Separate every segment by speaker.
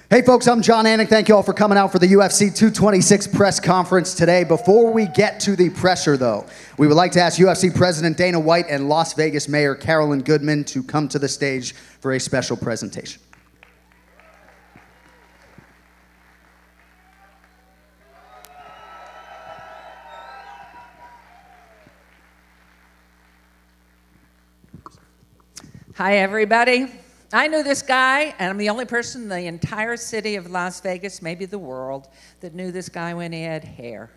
Speaker 1: Hey folks, I'm John Anik. Thank you all for coming out for the UFC 226 press conference today. Before we get to the presser though, we would like to ask UFC President Dana White and Las Vegas Mayor Carolyn Goodman to come to the stage for a special presentation.
Speaker 2: Hi everybody. I knew this guy, and I'm the only person in the entire city of Las Vegas, maybe the world, that knew this guy when he had hair.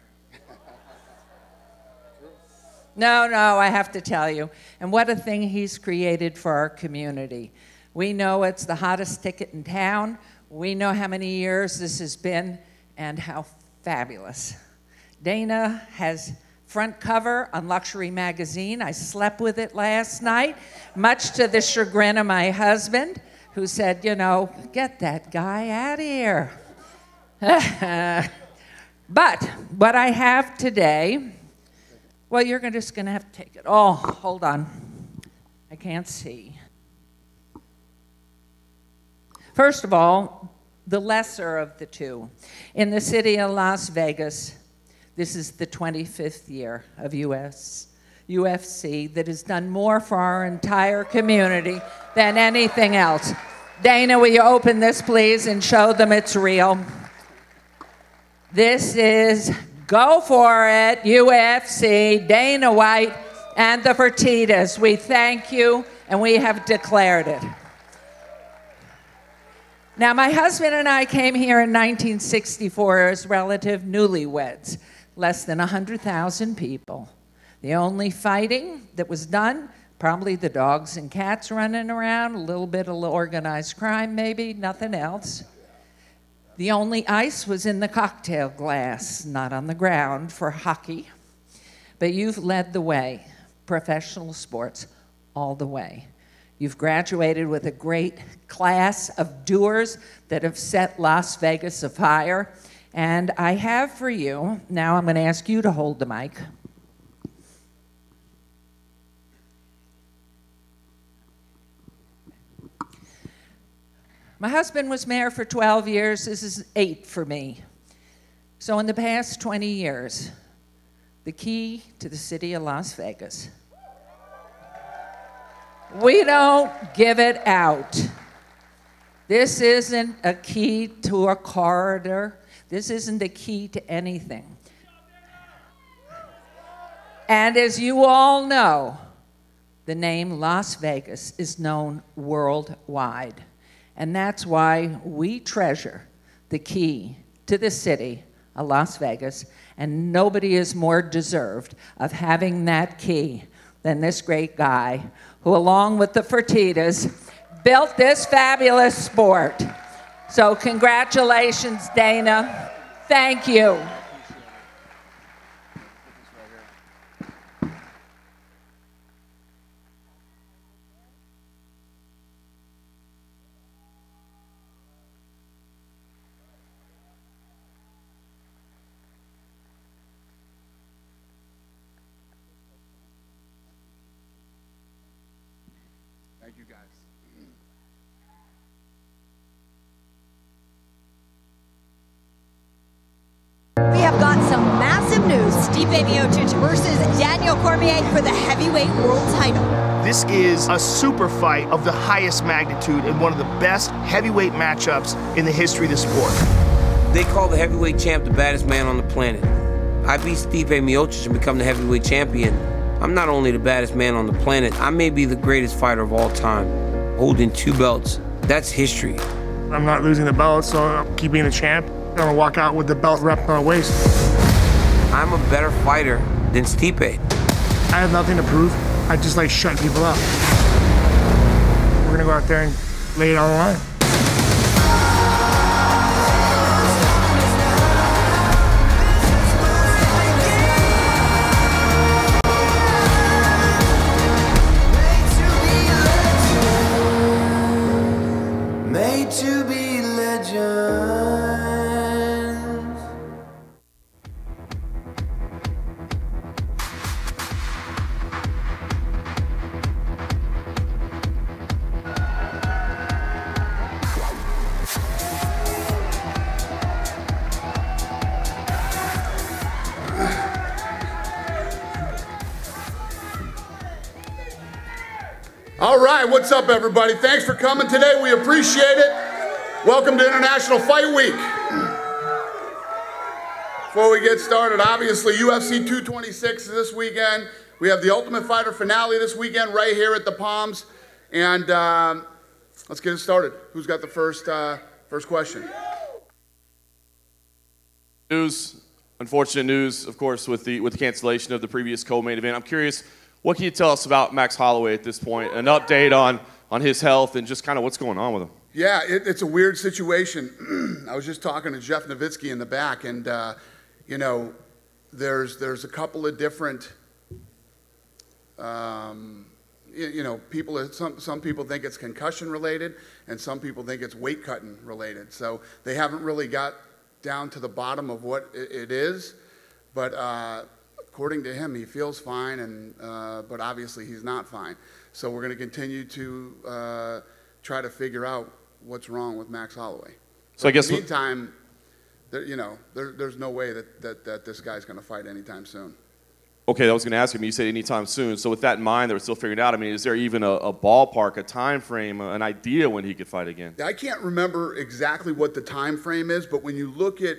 Speaker 2: No, I have to tell you. And what a thing he's created for our community. We know it's the hottest ticket in town. We know how many years this has been and how fabulous. Dana has front cover on Luxury Magazine. I slept with it last night, much to the chagrin of my husband, who said, you know, get that guy out of here. But what I have today, well, you're just going to have to take it. Oh, hold on. I can't see. First of all, the lesser of the two. In the city of Las Vegas, this is the 25th year of UFC that has done more for our entire community than anything else. Dana, will you open this, please, and show them it's real? This is Go For It, UFC, Dana White, and the Fertittas. We thank you, and we have declared it. Now, my husband and I came here in 1964 as relative newlyweds. Less than 100,000 people. The only fighting that was done, probably the dogs and cats running around, a little bit of organized crime maybe, nothing else. The only ice was in the cocktail glass, not on the ground for hockey. But you've led the way, professional sports, all the way. You've graduated with a great class of doers that have set Las Vegas afire. And I have for you, now I'm going to ask you to hold the mic. My husband was mayor for 12 years. This is 8 for me. So in the past 20 years, the key to the city of Las Vegas. We don't give it out. This isn't a key to a corridor. This isn't a key to anything. And as you all know, the name Las Vegas is known worldwide. And that's why we treasure the key to the city of Las Vegas. And nobody is more deserved of having that key than this great guy who, along with the Fertittas, built this fabulous sport. So congratulations, Dana. Thank you.
Speaker 3: Thank you, guys.
Speaker 4: We have got some massive news. Stipe Miocic versus Daniel Cormier for the heavyweight world title.
Speaker 5: This is a super fight of the highest magnitude and one of the best heavyweight matchups in the history of the sport.
Speaker 6: They call the heavyweight champ the baddest man on the planet. I beat Stipe Miocic and become the heavyweight champion. I'm not only the baddest man on the planet, I may be the greatest fighter of all time, holding 2 belts. That's history.
Speaker 7: I'm not losing the belt, so I'm keeping the champ. I'm gonna walk out with the belt wrapped on my waist.
Speaker 6: I'm a better fighter than Stipe.
Speaker 7: I have nothing to prove. I just like shutting people up. We're gonna go out there and lay it on the line.
Speaker 8: Made to be legends.
Speaker 3: All right, what's up, everybody? Thanks for coming today. We appreciate it. Welcome to International Fight Week. Before we get started, obviously, UFC 226 this weekend. We have the Ultimate Fighter finale this weekend right here at the Palms. And let's get it started. Who's got the first question?
Speaker 9: Unfortunate news, of course, with the cancellation of the previous co-main event. I'm curious, what can you tell us about Max Holloway at this point? An update on his health and just kind of what's going on with him.
Speaker 3: Yeah, it's a weird situation. I was just talking to Jeff Nowitzki in the back, and you know, there's a couple of different, you know, people. Some people think it's concussion related, and some people think it's weight cutting related. So they haven't really got down to the bottom of what it is, but according to him, he feels fine, and but obviously he's not fine. So we're going to continue to try to figure out what's wrong with Max Holloway.
Speaker 9: So I guess
Speaker 3: in the meantime, you know, there's no way that this guy's going to fight anytime soon.
Speaker 9: Okay, I was going to ask him. You said anytime soon. So with that in mind, that we're still figuring it out. I mean, is there even a ballpark, a time frame, an idea when he could fight again?
Speaker 3: I can't remember exactly what the time frame is, but when you look at,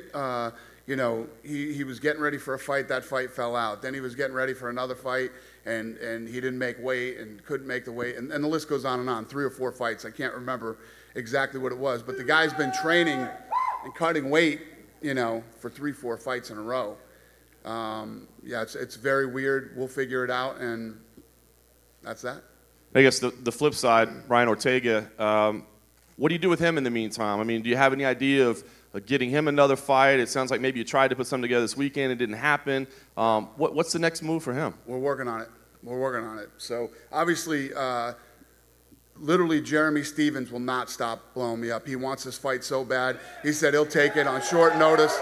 Speaker 3: you know, he was getting ready for a fight. That fight fell out. Then he was getting ready for another fight, and he didn't make weight and couldn't make the weight. And the list goes on and on. 3 or 4 fights. I can't remember exactly what it was, but the guy's been training and cutting weight, you know, for 3, 4 fights in a row. Yeah, it's very weird. We'll figure it out, and that's that.
Speaker 9: I guess the flip side, Brian Ortega, what do you do with him in the meantime? I mean, do you have any idea of getting him another fight? It sounds like maybe you tried to put something together this weekend. It didn't happen. What's the next move for him?
Speaker 3: We're working on it. We're working on it. So obviously, literally Jeremy Stevens will not stop blowing me up. He wants this fight so bad. He said he'll take it on short notice.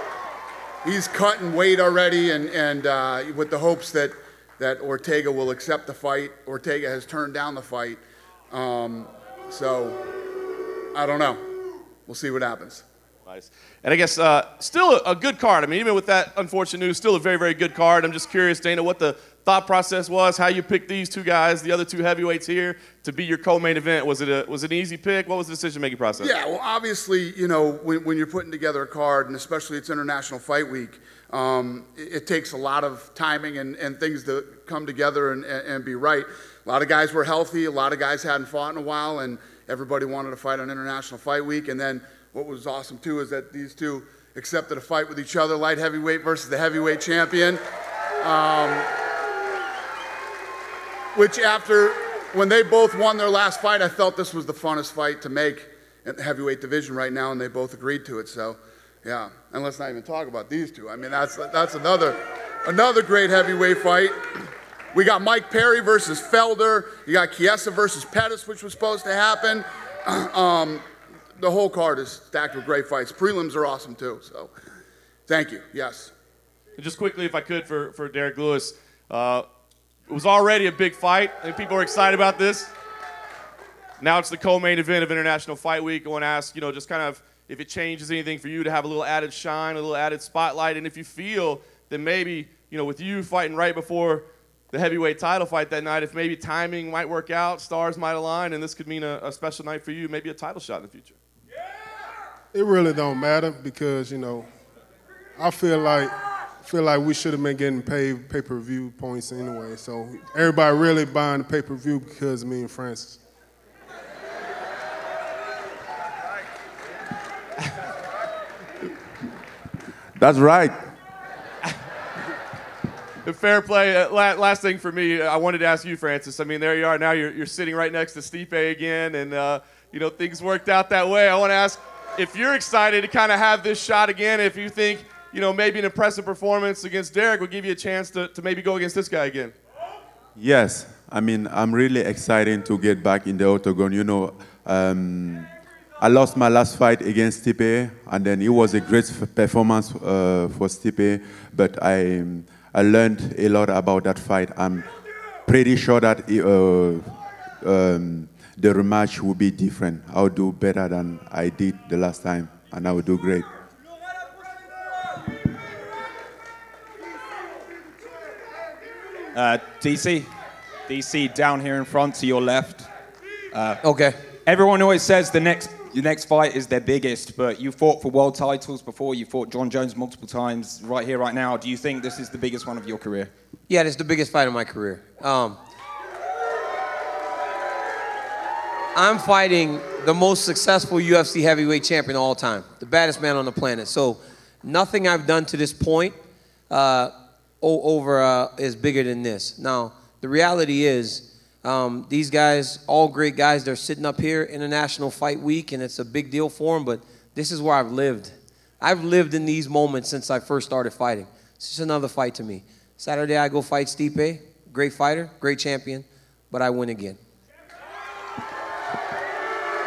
Speaker 3: He's cutting weight already, and with the hopes that Ortega will accept the fight. Ortega has turned down the fight. So I don't know. We'll see what happens.
Speaker 9: Nice. And I guess still a good card. I mean, even with that unfortunate news, still a very, very good card. I'm just curious, Dana, what the thought process was, how you picked these two guys, the other two heavyweights here, to be your co-main event. Was it an easy pick? What was the decision-making process?
Speaker 3: Yeah, well, obviously, you know, when you're putting together a card, and especially it's International Fight Week, it takes a lot of timing and things to come together and be right. A lot of guys were healthy. A lot of guys hadn't fought in a while, and everybody wanted to fight on International Fight Week. And then what was awesome, too, is that these two accepted a fight with each other, light heavyweight versus the heavyweight champion. Which when they both won their last fight, I felt this was the funnest fight to make in the heavyweight division right now, and they both agreed to it. So, yeah, and let's not even talk about these two. I mean, that's another great heavyweight fight. We got Mike Perry versus Felder. You got Chiesa versus Pettis, which was supposed to happen. The whole card is stacked with great fights. Prelims are awesome, too. So, thank you. Yes.
Speaker 9: And just quickly, if I could, for Derek Lewis, it was already a big fight, and people are excited about this. Now it's the co-main event of International Fight Week. I want to ask, you know, just kind of if it changes anything for you to have a little added shine, a little added spotlight, and if you feel that maybe, you know, with you fighting right before the heavyweight title fight that night, if maybe timing might work out, stars might align, and this could mean a special night for you, maybe a title shot in the future.
Speaker 10: It really don't matter because, you know, I feel like we should have been getting paid pay-per-view points anyway. So everybody really buying the pay-per-view because of me and Francis.
Speaker 11: That's right.
Speaker 9: Fair play. Last thing for me, I wanted to ask you, Francis. I mean, there you are now. You're sitting right next to Stipe again, and you know, things worked out that way. I want to ask if you're excited to kind of have this shot again. If you think, you know, maybe an impressive performance against Derek will give you a chance to maybe go against this guy again.
Speaker 11: Yes, I mean, I'm really excited to get back in the octagon. You know, I lost my last fight against Stipe, and then it was a great performance for Stipe, but I learned a lot about that fight. I'm pretty sure that the rematch will be different. I'll do better than I did the last time, and I will do great.
Speaker 12: DC down here in front to your left. Okay.
Speaker 13: Everyone always says your next fight is their biggest, but you fought for world titles before. You fought John Jones multiple times. Right here, right now, do you think this is the biggest one of your career?
Speaker 12: Yeah, this is the biggest fight of my career. I'm fighting the most successful UFC heavyweight champion of all time, the baddest man on the planet. So nothing I've done to this point is bigger than this. Now, the reality is these guys, all great guys, they're sitting up here International Fight Week, and it's a big deal for them, but this is where I've lived. I've lived in these moments since I first started fighting. It's just another fight to me. Saturday, I go fight Stipe, great fighter, great champion, but I win again.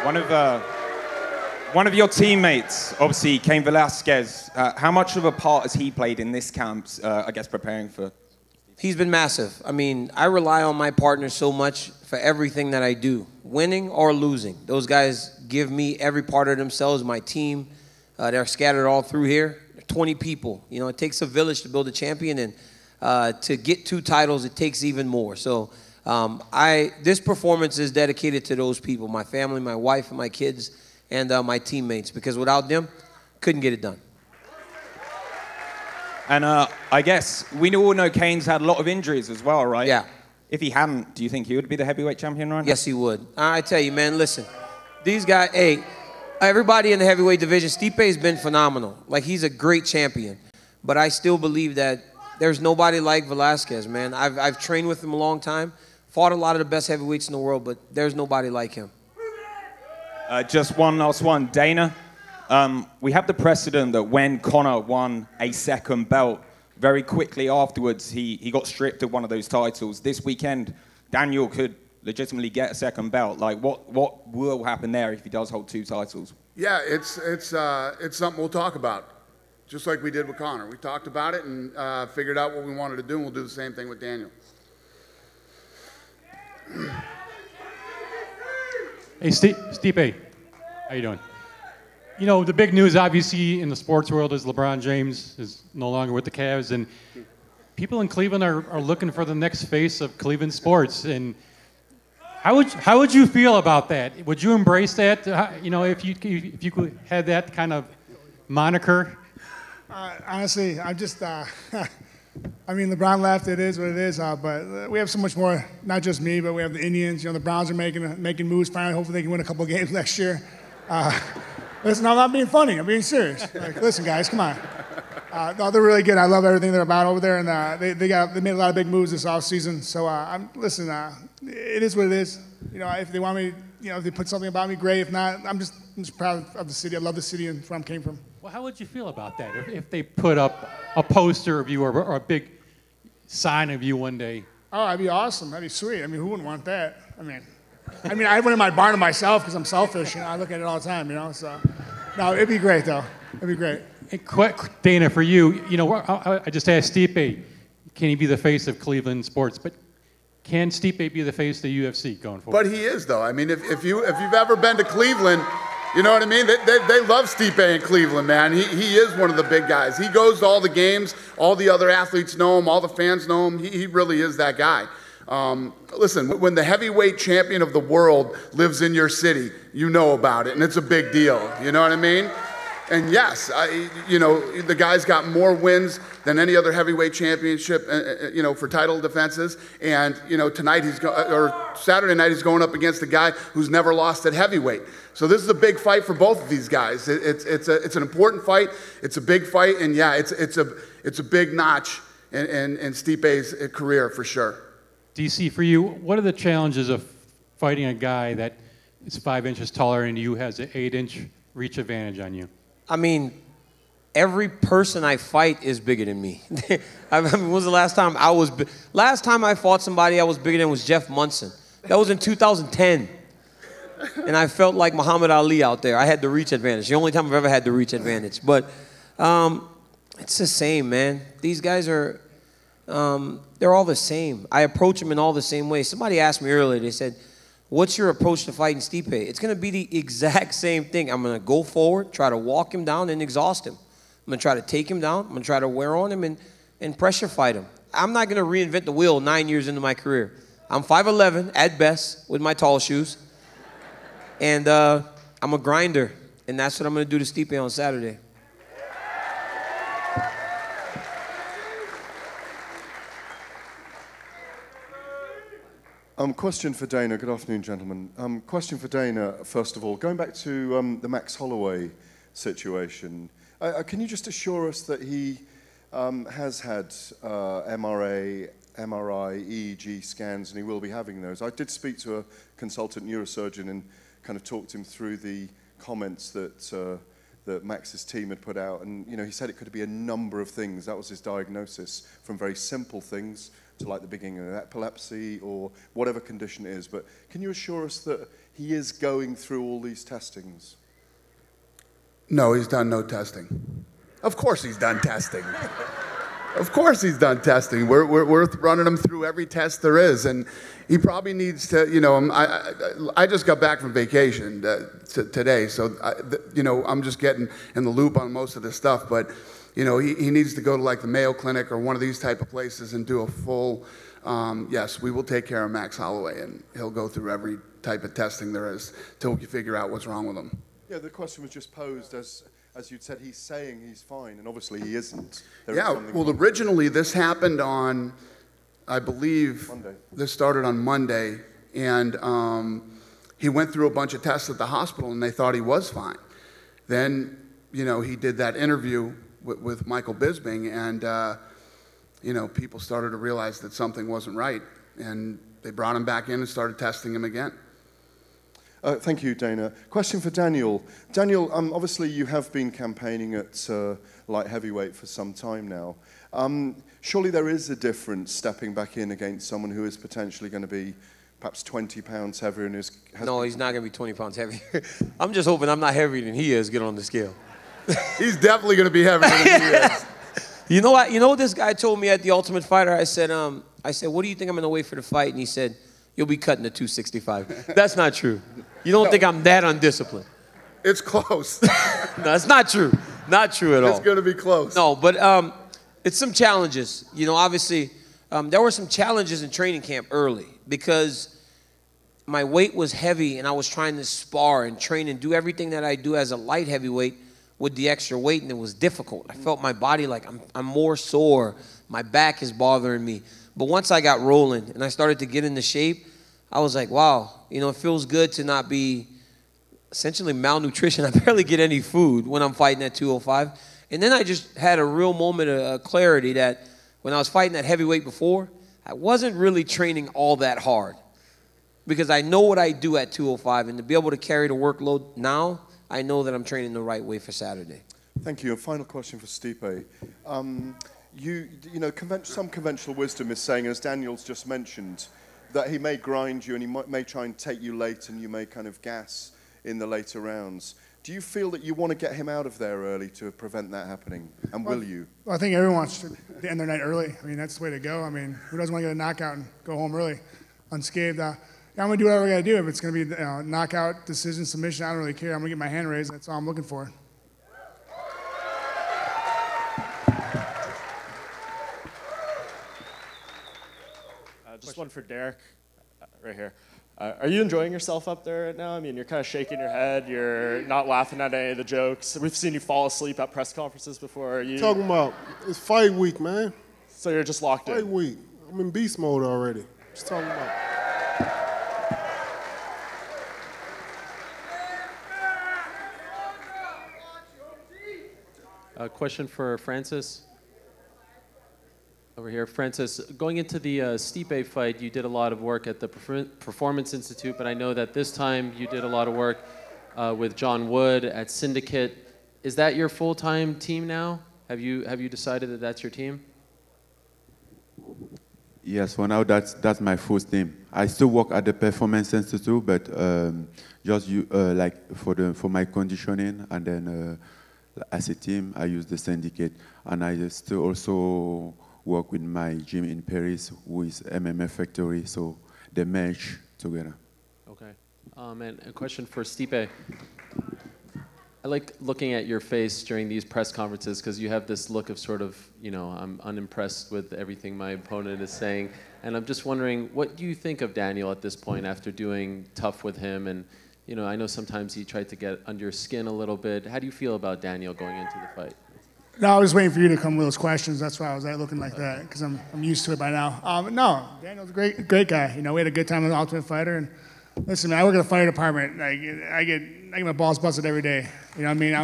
Speaker 13: One of your teammates, obviously, Cain Velasquez. How much of a part has he played in this camp, I guess, preparing for?
Speaker 12: He's been massive. I mean, I rely on my partners so much for everything that I do, winning or losing. Those guys give me every part of themselves, my team. They're scattered all through here. 20 people. You know, it takes a village to build a champion, and to get 2 titles, it takes even more. So this performance is dedicated to those people, my family, my wife, and my kids, and my teammates, because without them, couldn't get it done.
Speaker 13: And I guess we all know Cain's had a lot of injuries as well, right?
Speaker 12: Yeah.
Speaker 13: If he hadn't, do you think he would be the heavyweight champion right now?
Speaker 12: Yes, he would. I tell you, man, listen. These guys, hey, everybody in the heavyweight division, Stipe's been phenomenal. Like, he's a great champion. But I still believe that there's nobody like Velasquez, man. I've trained with him a long time, fought a lot of the best heavyweights in the world, but there's nobody like him.
Speaker 13: Just one last one. Dana, we have the precedent that when Conor won a second belt, very quickly afterwards, he got stripped of one of those titles. This weekend, Daniel could legitimately get a second belt. Like, what will happen there if he does hold 2 titles?
Speaker 3: Yeah, it's something we'll talk about, just like we did with Conor. We talked about it and figured out what we wanted to do, and we'll do the same thing with Daniel.
Speaker 14: Hey, Stipe, how you doing? You know, the big news, obviously, in the sports world is LeBron James is no longer with the Cavs, and people in Cleveland are looking for the next face of Cleveland sports. And how would you feel about that? Would you embrace that? You know, if you could have that kind of moniker?
Speaker 7: Honestly, I'm just. I mean, LeBron left. It is what it is. But we have so much more. Not just me, but we have the Indians. You know, the Browns are making moves. Finally, hopefully, they can win a couple of games next year. Listen, I'm not being funny. I'm being serious. Like, listen, guys, come on. No, they're really good. I love everything they're about over there, and they made a lot of big moves this offseason. So listen, it is what it is. You know, if they want me, you know, if they put something about me, great. If not, I'm just proud of the city. I love the city and where I came from.
Speaker 14: Well, how would you feel about that if they put up a poster of you or a big sign of you one day?
Speaker 7: Oh, that'd be awesome. That'd be sweet. I mean, who wouldn't want that? I mean, I went in my barn to myself because I'm selfish. You know, I look at it all the time. You know, so no, it'd be great though. It'd be great.
Speaker 14: Hey, Dana, for you, you know, I just asked Stipe, can he be the face of Cleveland sports? But can Stipe be the face of the UFC going forward?
Speaker 3: But he is, though. I mean, if you've ever been to Cleveland, you know what I mean? They love Stipe in Cleveland, man. He is one of the big guys. He goes to all the games. All the other athletes know him. All the fans know him. He really is that guy. Listen, when the heavyweight champion of the world lives in your city, you know about it, and it's a big deal. You know what I mean? And yes, you know, the guy's got more wins than any other heavyweight championship, you know, for title defenses. And, you know, tonight or Saturday night he's going up against a guy who's never lost at heavyweight. So this is a big fight for both of these guys. It's an important fight. It's a big fight, and yeah, it's a big notch in Stipe's career for sure.
Speaker 14: DC, for you, what are the challenges of fighting a guy that is 5 inches taller and you has an 8-inch reach advantage on you?
Speaker 12: I mean, every person I fight is bigger than me. I mean, when was the last time last time I fought somebody I was bigger than was Jeff Munson. That was in 2010. And I felt like Muhammad Ali out there. I had the reach advantage. The only time I've ever had the reach advantage. But it's the same, man. These guys are, they're all the same. I approach them in all the same ways. Somebody asked me earlier, they said, what's your approach to fighting Stipe? It's going to be the exact same thing. I'm going to go forward, try to walk him down and exhaust him. I'm going to try to take him down. I'm going to try to wear on him and pressure fight him. I'm not going to reinvent the wheel 9 years into my career. I'm 5'11" at best with my tall shoes. And I'm a grinder, and that's what I'm going to do to Stipe on Saturday.
Speaker 15: Question for Dana. Good afternoon, gentlemen. Question for Dana, first of all. Going back to the Max Holloway situation, can you just assure us that he has had MRI, EEG scans, and he will be having those? I did speak to a consultant neurosurgeon and kind of talked him through the comments that that Max's team had put out, and he said it could be a number of things. That was his diagnosis, from very simple things to like the beginning of epilepsy or whatever condition it is. But can you assure us that he is going through all these testings?
Speaker 3: No, he's done no testing. Of course he's done testing. Of course he's done testing. We're running him through every test there is, and he probably needs to, I just got back from vacation today, so, I'm just getting in the loop on most of this stuff, but, he needs to go to like the Mayo Clinic or one of these type of places and do a full, yes, we will take care of Max Holloway, and he'll go through every type of testing there is till we figure out what's wrong with him.
Speaker 15: Yeah, the question was just posed as you'd said, he's saying he's fine, and obviously he isn't.
Speaker 3: Well, originally this happened on, I believe,
Speaker 15: Monday.
Speaker 3: This started on Monday, and he went through a bunch of tests at the hospital, and they thought he was fine. Then, he did that interview with Michael Bisping, and, people started to realize that something wasn't right, and they brought him back in and started testing him again.
Speaker 15: Thank you, Dana. Question for Daniel. Daniel, obviously you have been campaigning at light heavyweight for some time now. Surely there is a difference stepping back in against someone who is potentially going to be perhaps 20 pounds heavier and
Speaker 12: No, he's not going to be 20 pounds heavier. I'm just hoping I'm not heavier than he is, get on the scale.
Speaker 3: He's definitely going to be heavier than he is.
Speaker 12: You know what? You know what this guy told me at the Ultimate Fighter? I said, what do you think I'm going to weigh for the fight? And he said, you'll be cutting to 265. That's not true. You don't think I'm that undisciplined?
Speaker 3: It's close.
Speaker 12: No, it's not true. Not true at all.
Speaker 3: It's going to be close.
Speaker 12: No, but it's some challenges. Obviously, there were some challenges in training camp early because my weight was heavy and I was trying to spar and train and do everything that I do as a light heavyweight with the extra weight, and it was difficult. I felt my body like I'm more sore. My back is bothering me. But once I got rolling and I started to get into shape, I was like, wow, it feels good to not be essentially malnutrition. I barely get any food when I'm fighting at 205. And then I just had a real moment of clarity that when I was fighting at heavyweight before, I wasn't really training all that hard because I know what I do at 205, and to be able to carry the workload now, I know that I'm training the right way for Saturday.
Speaker 15: Thank you. A final question for Stipe. Some conventional wisdom is saying, as Daniel's just mentioned, that he may grind you and he may try and take you late and you may kind of gas in the later rounds. Do you feel that you want to get him out of there early to prevent that happening? And will you?
Speaker 7: Well, I think everyone wants to end their night early. That's the way to go. Who doesn't want to get a knockout and go home early unscathed? I'm going to do whatever I got to do. If it's going to be knockout, decision, submission, I don't really care. I'm going to get my hand raised. That's all I'm looking for.
Speaker 16: Just one for Derek, right here. Are you enjoying yourself up there right now? You're kind of shaking your head. You're not laughing at any of the jokes. We've seen you fall asleep at press conferences before. Are you
Speaker 10: talking about? It's fight week, man.
Speaker 16: So you're just locked in?
Speaker 10: Fight week. I'm in beast mode already. Just talking about.
Speaker 17: A question for Francis. Over here, Francis, going into the Stipe fight, you did a lot of work at the Performance Institute, but I know that this time you did a lot of work with John Wood at Syndicate. Is that your full-time team now? Have you decided that that's your team?
Speaker 11: Yes, for now that's my full team. I still work at the Performance Institute, but just for my conditioning, and then as a team, I use the Syndicate, and I still also work with my gym in Paris, who is MMA Factory, so they merge together.
Speaker 17: Okay. And a question for Stipe. I like looking at your face during these press conferences because you have this look of sort of, I'm unimpressed with everything my opponent is saying. And I'm just wondering, what do you think of Daniel at this point after doing tough with him and You know, I know sometimes he tried to get under your skin a little bit. How do you feel about Daniel going into the fight?
Speaker 7: No, I was waiting for you to come with those questions. That's why I was looking like that, because I'm used to it by now. No, Daniel's a great guy. You know, we had a good time with the Ultimate Fighter. And listen, man, I work at the fire department. I get my balls busted every day. You know what I mean?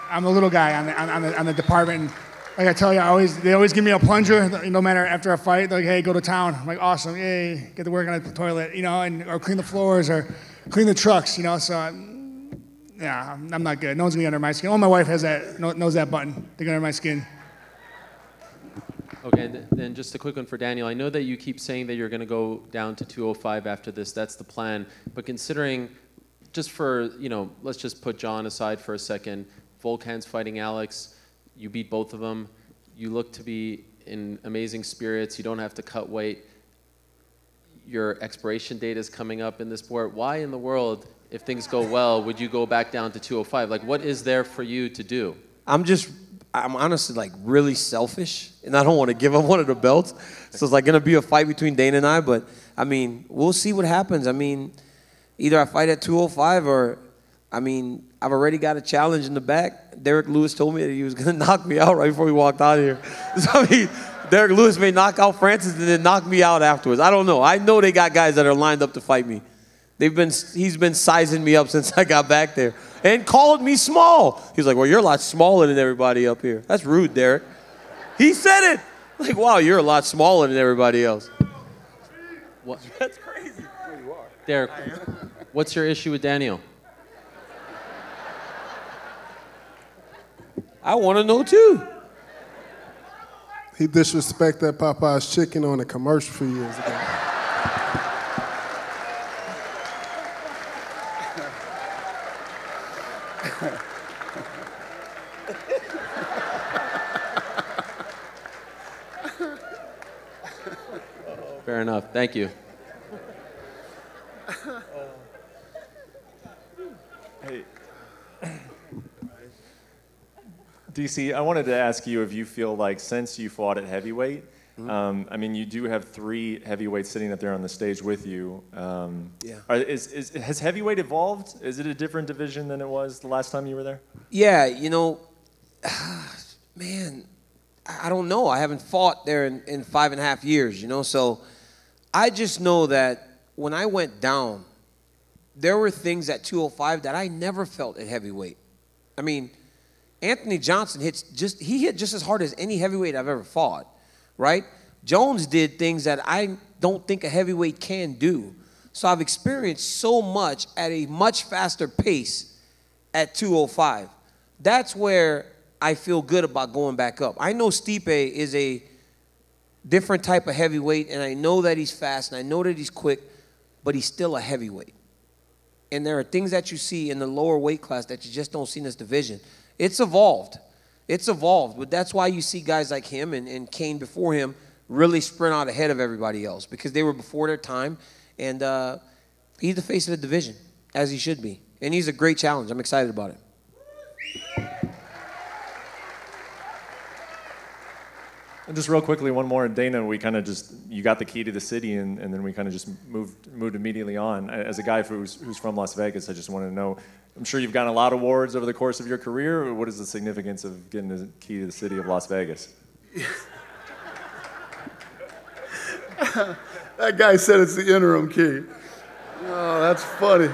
Speaker 7: I'm the little guy on the department. And like I tell you, they always give me a plunger, no matter after a fight. They're like, hey, go to town. I'm like, awesome, yay, get to work on the toilet, you know, or clean the floors or clean the trucks, you know. So, yeah, I'm not good. No one's gonna get under my skin. Only my wife knows that button to get under my skin.
Speaker 17: Okay, then just a quick one for Daniel. I know that you keep saying that you're going to go down to 205 after this. That's the plan. But considering, just for, you know, let's just put John aside for a second. Volkan's fighting Alex. You beat both of them. You look to be in amazing spirits. You don't have to cut weight. Your expiration date is coming up in this sport. Why in the world, if things go well, would you go back down to 205? Like, what is there for you to do?
Speaker 12: I'm honestly like really selfish, and I don't want to give up one of the belts. So it's like going to be a fight between Dana and I, but I mean, we'll see what happens. I mean, either I fight at 205 or, I mean, I've already got a challenge in the back. Derek Lewis told me that he was going to knock me out right before we walked out of here. So I mean, Derek Lewis may knock out Francis and then knock me out afterwards. I don't know. I know they got guys that are lined up to fight me. He's been sizing me up since I got back there and called me small. He's like, well, you're a lot smaller than everybody up here. That's rude, Derek. He said it. Like, wow, you're a lot smaller than everybody else.
Speaker 17: What?
Speaker 12: That's crazy.
Speaker 3: You are.
Speaker 17: Derek, what's your issue with Daniel?
Speaker 12: I want to know too.
Speaker 10: He disrespected Popeye's chicken on a commercial a few years ago.
Speaker 17: Fair enough. Thank you.
Speaker 18: Hey, DC, I wanted to ask you if you feel like since you fought at heavyweight, I mean, you do have 3 heavyweights sitting up there on the stage with you.
Speaker 12: Yeah.
Speaker 18: Has heavyweight evolved? Is it a different division than it was the last time you were there?
Speaker 12: Yeah, you know, man, I don't know. I haven't fought there in 5.5 years, you know, so I just know that when I went down, there were things at 205 that I never felt at heavyweight. I mean, Anthony Johnson hit just as hard as any heavyweight I've ever fought, right? Jones did things that I don't think a heavyweight can do. So I've experienced so much at a much faster pace at 205. That's where I feel good about going back up. I know Stipe is a different type of heavyweight, and I know that he's fast, and I know that he's quick, but he's still a heavyweight. And there are things that you see in the lower weight class that you just don't see in this division. It's evolved. It's evolved, but that's why you see guys like him and Kane before him really sprint out ahead of everybody else because they were before their time, and he's the face of the division, as he should be. And he's a great challenge. I'm excited about it.
Speaker 18: And just real quickly, one more. Dana, we kind of just, you got the key to the city, and then we kind of just moved immediately on. As a guy who's from Las Vegas, I just want to know, I'm sure you've gotten a lot of awards over the course of your career. What is the significance of getting the key to the city of Las Vegas?
Speaker 3: That guy said it's the interim key. Oh, that's funny.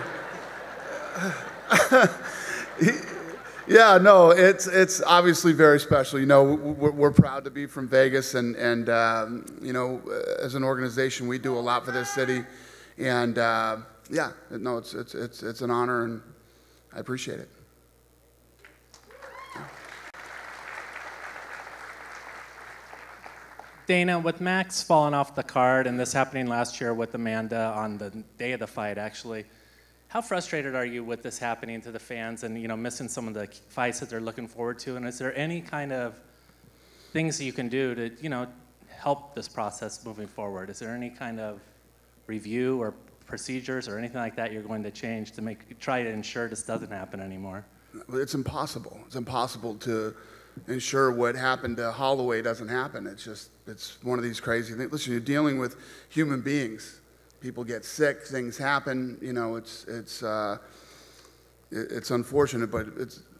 Speaker 3: Yeah, no, it's obviously very special. You know, we're proud to be from Vegas, and you know, as an organization, we do a lot for this city, and yeah, no, it's an honor, and I appreciate it.
Speaker 19: Dana, with Max falling off the card and this happening last year with Amanda on the day of the fight, actually, how frustrated are you with this happening to the fans and, you know, missing some of the fights that they're looking forward to? And is there any kind of things that you can do to, you know, help this process moving forward? Is there any kind of review or procedures or anything like that you're going to change to try to ensure this doesn't happen anymore?
Speaker 3: It's impossible. It's impossible to ensure what happened to Holloway doesn't happen. It's one of these crazy things. Listen, you're dealing with human beings. People get sick, things happen, you know, it's unfortunate, but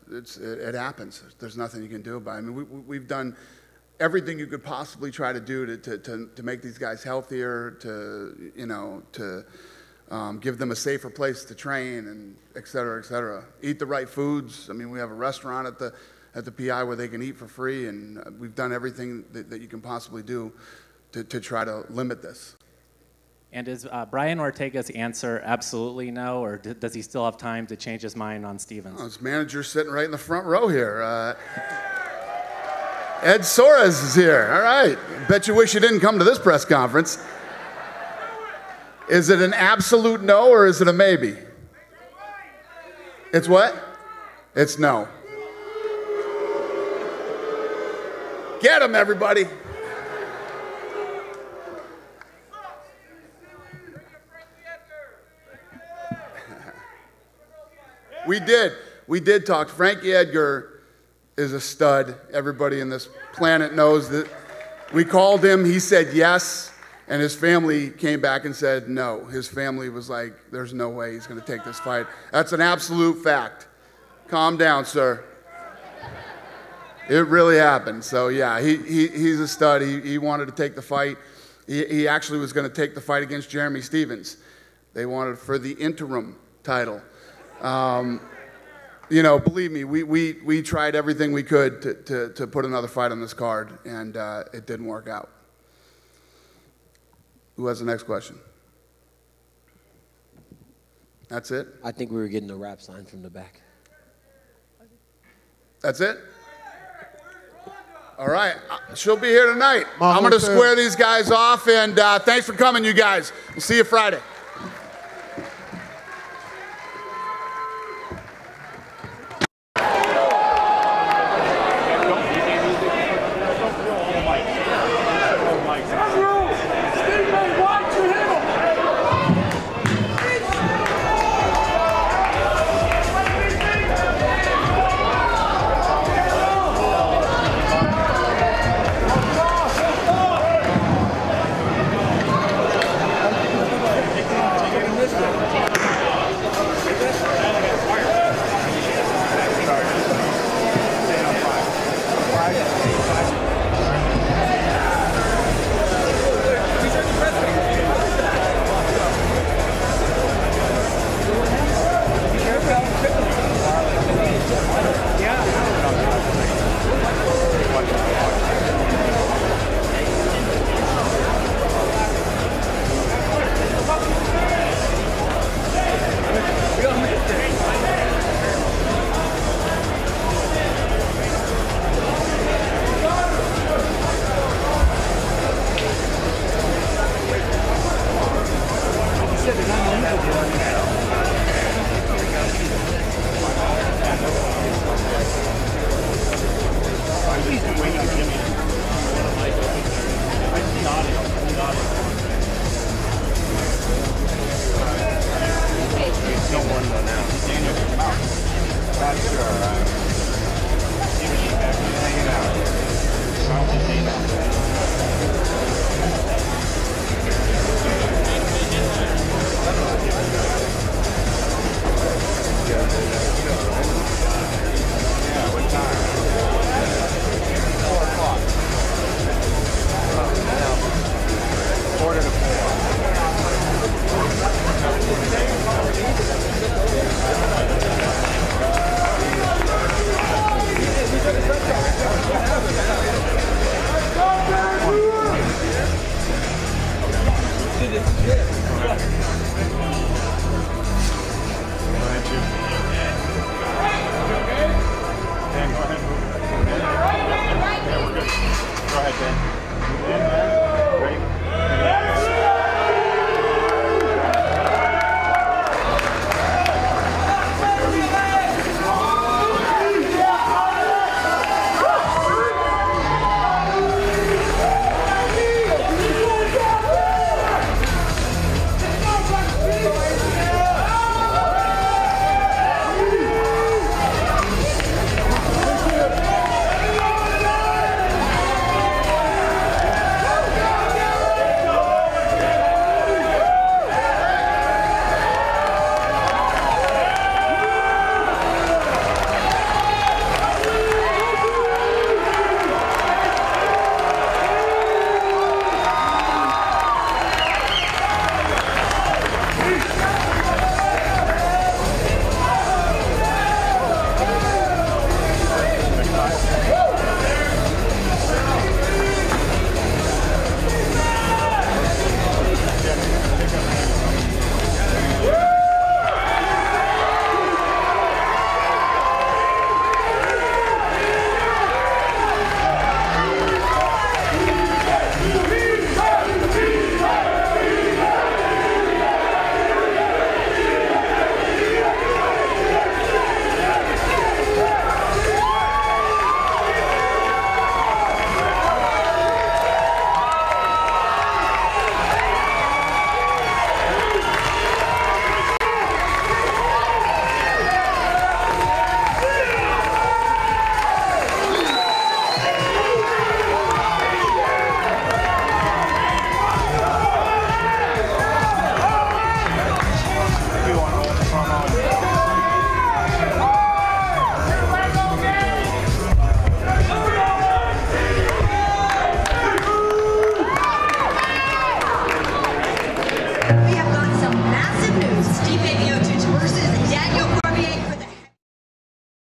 Speaker 3: it happens. There's nothing you can do about it. I mean, we've done everything you could possibly try to do to make these guys healthier, to give them a safer place to train, and et cetera, et cetera. Eat the right foods. I mean, we have a restaurant at the PI where they can eat for free, and we've done everything that you can possibly do to try to limit this.
Speaker 19: And is Brian Ortega's answer absolutely no, or does he still have time to change his mind on Stevens?
Speaker 3: His manager's sitting right in the front row here. Ed Soares is here. All right. Bet you wish you didn't come to this press conference. Is it an absolute no, or is it a maybe? It's what? It's no. Get him, everybody. We did talk. Frankie Edgar is a stud. Everybody in this planet knows that. We called him. He said yes, and his family came back and said no. His family was like, there's no way he's going to take this fight. That's an absolute fact. Calm down, sir. It really happened. So, yeah, he's a stud. He wanted to take the fight. He actually was going to take the fight against Jeremy Stevens. They wanted for the interim title. You know, believe me, we tried everything we could to put another fight on this card, and it didn't work out. Who has the next question? That's it?
Speaker 12: I think we were getting the rap sign from the back.
Speaker 3: That's it? All right. She'll be here tonight. I'm going to square these guys off, and thanks for coming, you guys. We'll see you Friday.